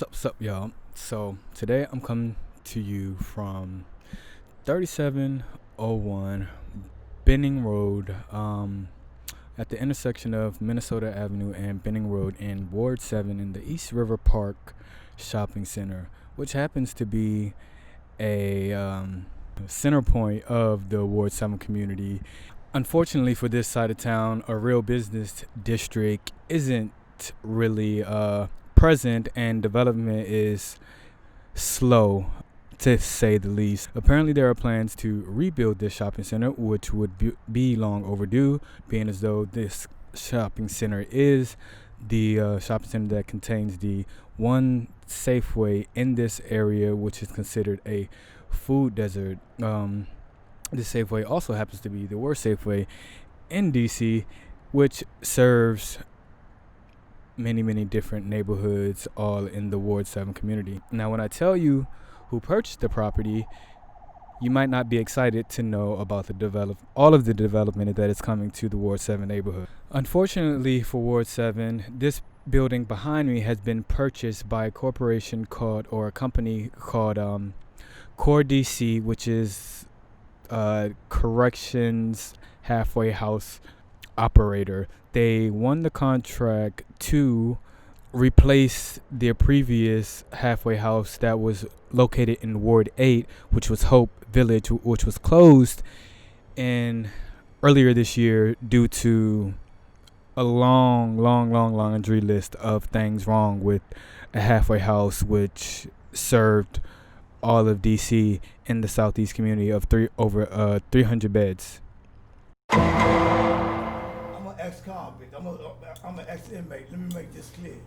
What's up, y'all? So today I'm coming to you from 3701 Benning Road, at the intersection of Minnesota Avenue and Benning Road in Ward 7 in the East River Park Shopping Center, which happens to be a center point of the Ward 7 community. Unfortunately for this side of town, a real business district isn't really present, and development is slow, to say the least. Apparently there are plans to rebuild this shopping center, which would be long overdue, being as though this shopping center is the shopping center that contains the one Safeway in this area, which is considered a food desert. This Safeway also happens to be the worst Safeway in DC, which serves many different neighborhoods all in the Ward 7 community. Now, when I tell you who purchased the property, you might not be excited to know about all of the development that is coming to the Ward 7 neighborhood. Unfortunately for Ward 7, this building behind me has been purchased by a company called Core DC, which is corrections halfway house operator. They won the contract to replace their previous halfway house that was located in Ward 8, which was Hope Village, which was closed earlier this year due to a long laundry list of things wrong with a halfway house which served all of DC in the southeast community of over 300 beds. I'm an ex-convict. I'm an ex-inmate. Let me make this clear.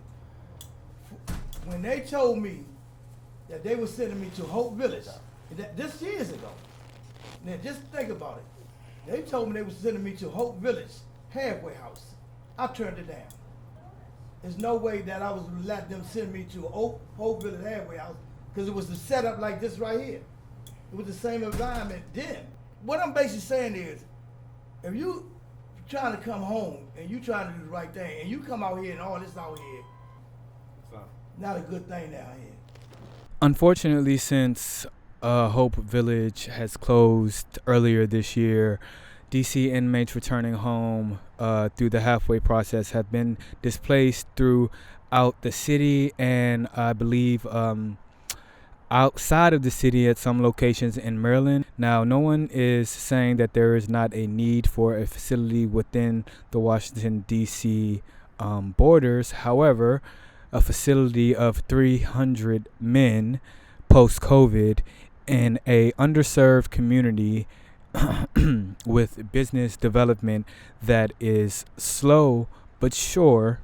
When they told me that they were sending me to Hope Village, this years ago, now just think about it. They told me they were sending me to Hope Village halfway house. I turned it down. There's no way that I was let them send me to Hope Village halfway house, because it was the setup like this right here. It was the same environment then. What I'm basically saying is, if you trying to come home and you trying to do the right thing and you come out here and all this out here, not a good thing down here. Unfortunately, since Hope Village has closed earlier this year, DC inmates returning home through the halfway process have been displaced throughout the city, and I believe outside of the city at some locations in Maryland. Now, no one is saying that there is not a need for a facility within the Washington, D.C. Borders. However, a facility of 300 men post-COVID in a underserved community with business development that is slow but sure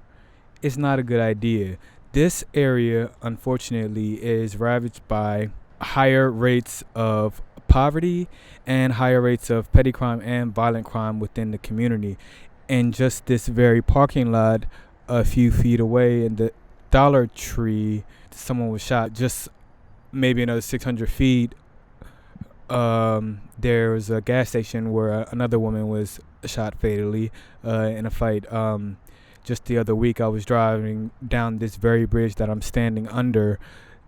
is not a good idea. This area, unfortunately, is ravaged by higher rates of poverty and higher rates of petty crime and violent crime within the community. And just this very parking lot a few feet away in the Dollar Tree, someone was shot. Just maybe another 600 feet, there's a gas station where another woman was shot fatally in a fight. Just the other week, I was driving down this very bridge that I'm standing under,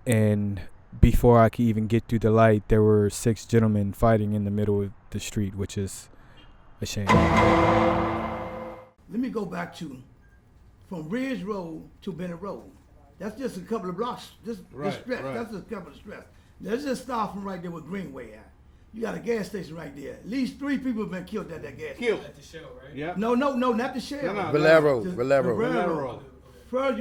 and before I could even get through the light, there were 6 gentlemen fighting in the middle of the street, which is a shame. Let me go back from Ridge Road to Bennett Road. That's just a couple of blocks. Just stretch. Right. That's just a couple of stretch. Let's just start from right there with Greenway at. You got a gas station right there. At least 3 people have been killed at that gas station. At the Shell, right? Yeah. No, not the Shell. Valero. First,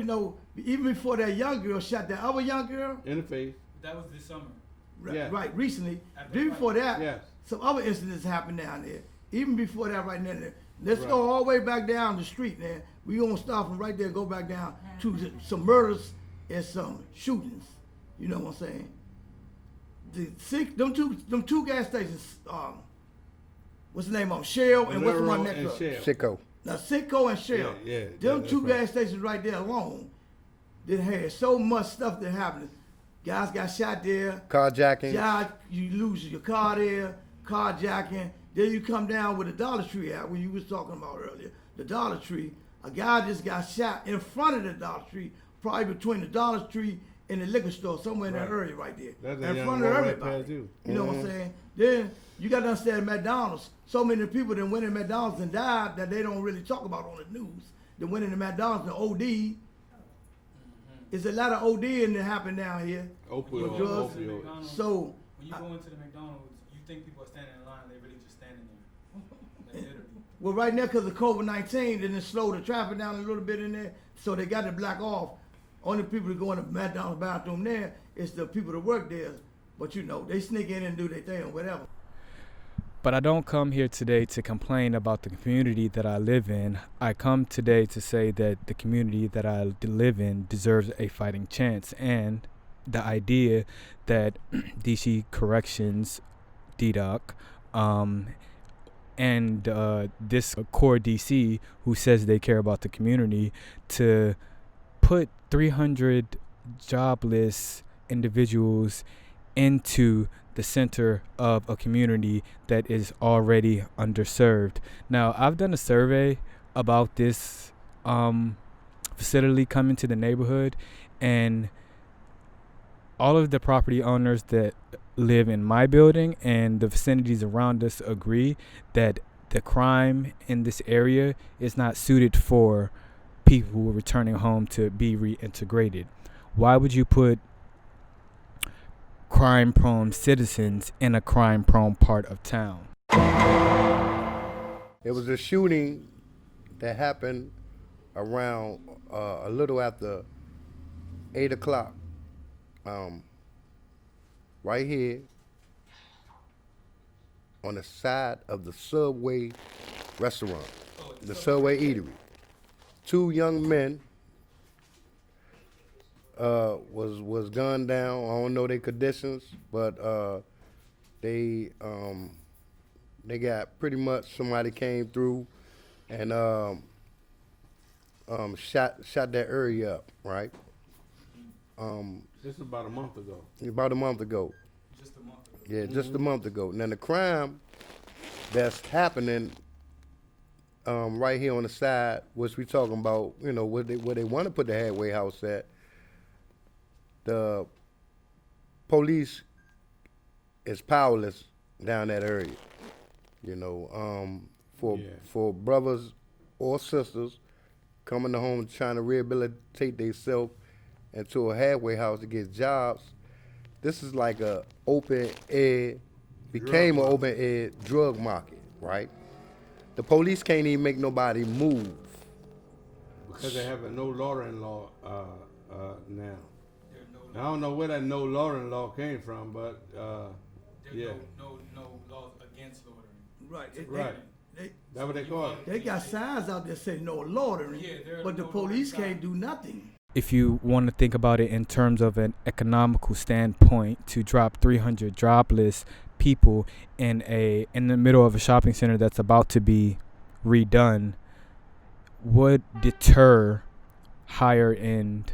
even before that young girl shot that other young girl. In the face. That was this summer. Right, recently. Before that, some other incidents happened down there. Even before that, right there. Let's go all the way back down the street, man. We gonna start from right there, go back down to some murders and some shootings. You know what I'm saying? Them two gas stations, what's the name of them? Shell and what's the one next to it? Sicko. Now Sicko and Shell. Them two gas stations right there alone, that had so much stuff that happened. Guys got shot there. Carjacking. You lose your car there. Carjacking. Then you come down with the Dollar Tree out, when you was talking about earlier. The Dollar Tree. A guy just got shot in front of the Dollar Tree, probably between the Dollar Tree in the liquor store somewhere in that area right there. That's in a front of young one right everybody. there, too. You know what I'm saying? Then you got to understand McDonald's. So many people that went in McDonald's and died that they don't really talk about on the news. They went into McDonald's and OD. There's a lot of ODing that happened down here. Opioid. drugs. Opioid. So When you go into the McDonald's, you think people are standing in line, they really just standing there. Like, literally. well, right now because of COVID-19, then it slowed the traffic down a little bit in there. So they got to block off. Only people that go in the McDonald's bathroom there is the people that work there. But you know, they sneak in and do their thing or whatever. But I don't come here today to complain about the community that I live in. I come today to say that the community that I live in deserves a fighting chance. And the idea that DC Corrections, DDOC, and this core DC who says they care about the community to put 300 jobless individuals into the center of a community that is already underserved. Now, I've done a survey about this facility coming to the neighborhood, and all of the property owners that live in my building and the vicinities around us agree that the crime in this area is not suited for people who are returning home to be reintegrated. Why would you put crime-prone citizens in a crime-prone part of town? It was a shooting that happened around a little after 8 o'clock. Right here on the side of the Subway restaurant, the Subway eatery. 2 young men was gunned down. I don't know their conditions, but they got pretty much, somebody came through and shot that area up, right? This is about a month ago. About a month ago. Just a month ago. Yeah, just a month ago. Now the crime that's happening right here on the side, which we talking about, you know, where they want to put the halfway house at. The police is powerless down that area. You know, for brothers or sisters coming to home trying to rehabilitate themselves into a halfway house to get jobs. This is like a became an open air drug market, right? The police can't even make nobody move. Because they have a no law now. I don't know where that no law came from, but There's no laws against loitering. Right. Right. That's what they call it. They got signs out there saying no loitering, but the police can't do nothing. If you want to think about it in terms of an economical standpoint, to drop 300 jobless people in the middle of a shopping center that's about to be redone would deter higher end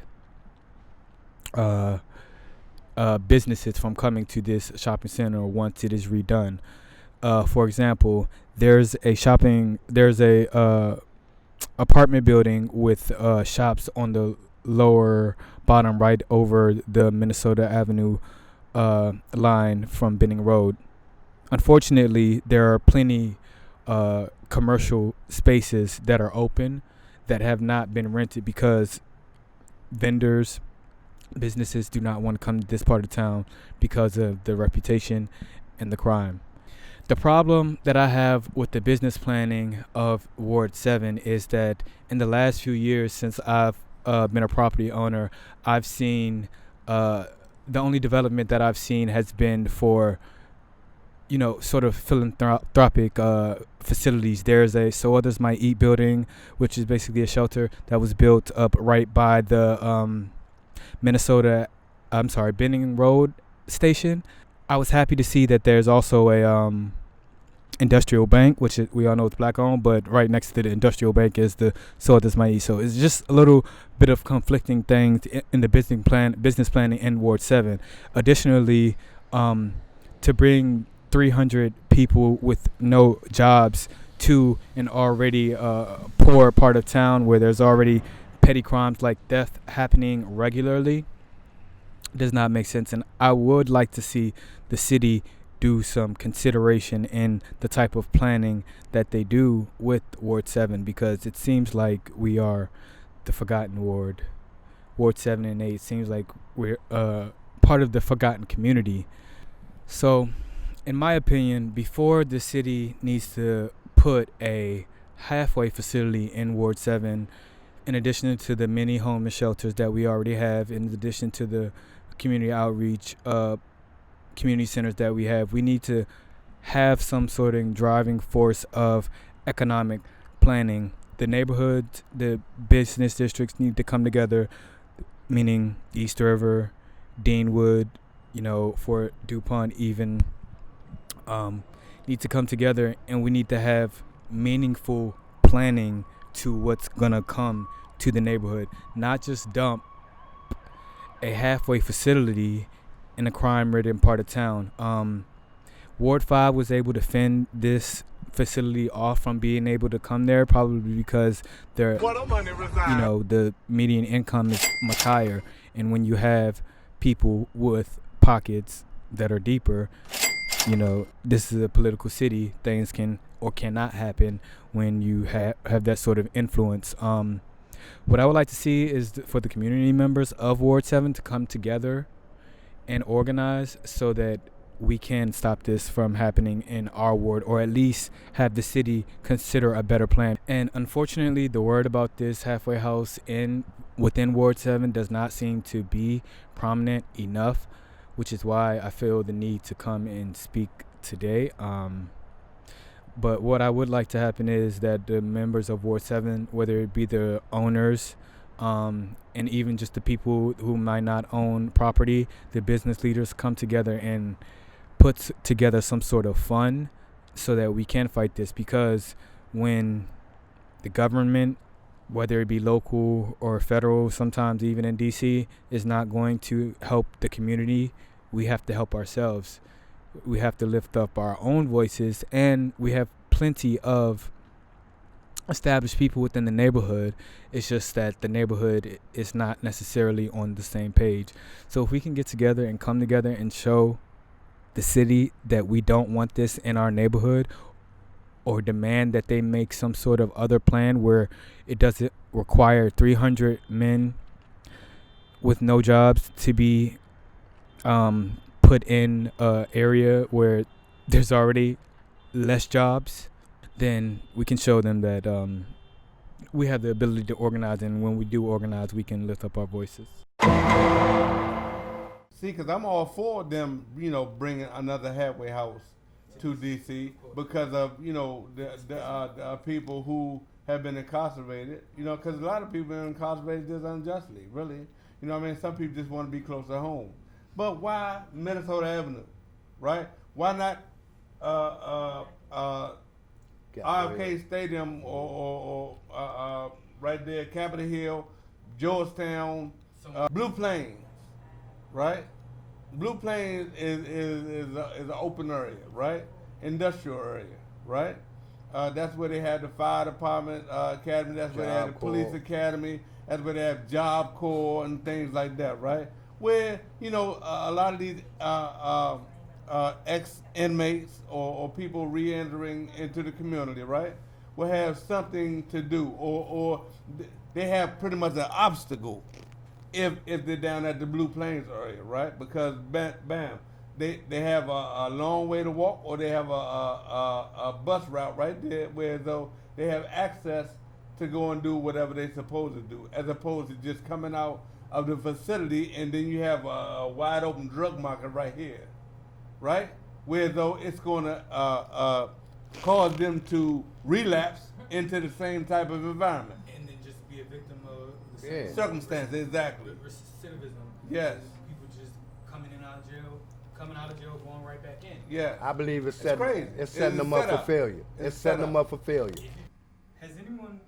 businesses from coming to this shopping center once it is redone. For example, there's a apartment building with shops on the lower bottom right over the Minnesota Avenue line from Benning Road. Unfortunately, there are plenty commercial spaces that are open that have not been rented because businesses do not want to come to this part of town because of the reputation and the crime. The problem that I have with the business planning of Ward 7 is that in the last few years since I've been a property owner, I've seen the only development that I've seen has been for, you know, sort of philanthropic facilities. There's a So Others Might Eat building, which is basically a shelter that was built up right by the Benning Road station. I was happy to see that there's also a industrial bank, which we all know it's black owned, but right next to the industrial bank is the So Others Might Eat. So it's just a little bit of conflicting things in the business planning in Ward 7. Additionally, to bring 300 people with no jobs to an already poor part of town where there's already petty crimes like theft happening regularly, does not make sense. And I would like to see the city do some consideration in the type of planning that they do with Ward 7, because it seems like we are the forgotten ward. Ward 7 and 8 seems like we're part of the forgotten community. So, in my opinion, before the city needs to put a halfway facility in Ward 7, in addition to the many homeless shelters that we already have, in addition to the community outreach community centers that we need to have some sort of driving force of economic planning. The neighborhoods, the business districts need to come together, meaning East River, Deanwood, for DuPont even, need to come together, and we need to have meaningful planning to what's gonna come to the neighborhood, not just dump a halfway facility in a crime-ridden part of town. Ward 5 was able to fend this facility off from being able to come there, probably because the median income is much higher, and when you have people with pockets that are deeper, this is a political city. Things can or cannot happen when you have that sort of influence. What I would like to see is for the community members of Ward 7 to come together and organize so that we can stop this from happening in our ward, or at least have the city consider a better plan. And unfortunately, the word about this halfway house within Ward 7 does not seem to be prominent enough, which is why I feel the need to come and speak today. But what I would like to happen is that the members of Ward 7, whether it be the owners, and even just the people who might not own property, the business leaders, come together and put together some sort of fund so that we can fight this. Because when the government, whether it be local or federal, sometimes even in DC, is not going to help the community, we have to help ourselves. We have to lift up our own voices, and we have plenty of established people within the neighborhood. It's just that the neighborhood is not necessarily on the same page. So if we can get together and come together and show the city that we don't want this in our neighborhood, or demand that they make some sort of other plan where it doesn't require 300 men with no jobs to be put in an area where there's already less jobs, then we can show them that we have the ability to organize, and when we do organize, we can lift up our voices. See, because I'm all for them, bringing another halfway house to D.C. because of, the people who have been incarcerated, because a lot of people are incarcerated just unjustly, really. Some people just want to be close to home. But why Minnesota Avenue, right? Why not RFK Stadium or right there, Capitol Hill, Georgetown, Blue Plains, right? Blue Plains is an open area, right? Industrial area, right? That's where they have the fire department academy. That's where they have the police academy. That's where they have Job Corps and things like that, right? Where a lot of these ex-inmates or people re-entering into the community, right, will have something to do, or they have pretty much an obstacle if they're down at the Blue Plains area, right? Because bam, they have a long way to walk, or they have a bus route right there where though they have access to go and do whatever they're supposed to do, as opposed to just coming out of the facility and then you have a wide open drug market right here, right? Where though it's going to cause them to relapse into the same type of environment. And then just be a victim of the same circumstances, exactly. Recidivism. Yes. People just coming out of jail, going right back in. Yeah. I believe it's crazy. setting them up for failure. It's setting them up for failure. Has anyone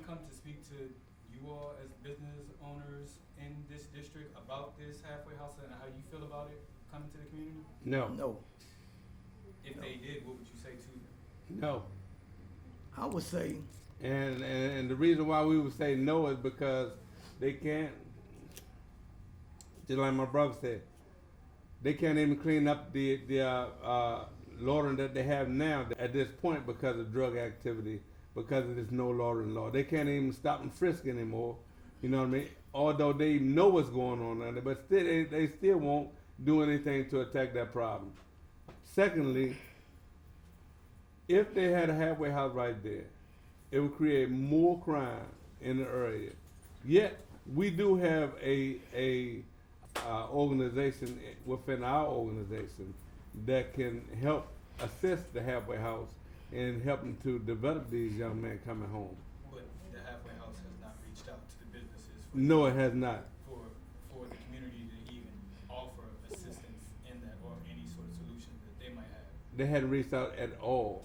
come to speak to you all as business owners in this district about this halfway house and how you feel about it coming to the community? No. If they did, what would you say to them? No. I would say, And the reason why we would say no is because they can't Just like my brother said, they can't even clean up the loitering that they have now at this point because of drug activity, because of this no loitering law. They can't even stop and frisk anymore. You know what I mean? Although they know what's going on under, but still they still won't do anything to attack that problem. Secondly, if they had a halfway house right there, it would create more crime in the area. Yet we do have a organization within our organization that can help assist the halfway house in helping to develop these young men coming home. But the halfway house has not reached out to the businesses. No, it has not. For the community to even offer assistance in that or any sort of solution that they might have. They hadn't reached out at all.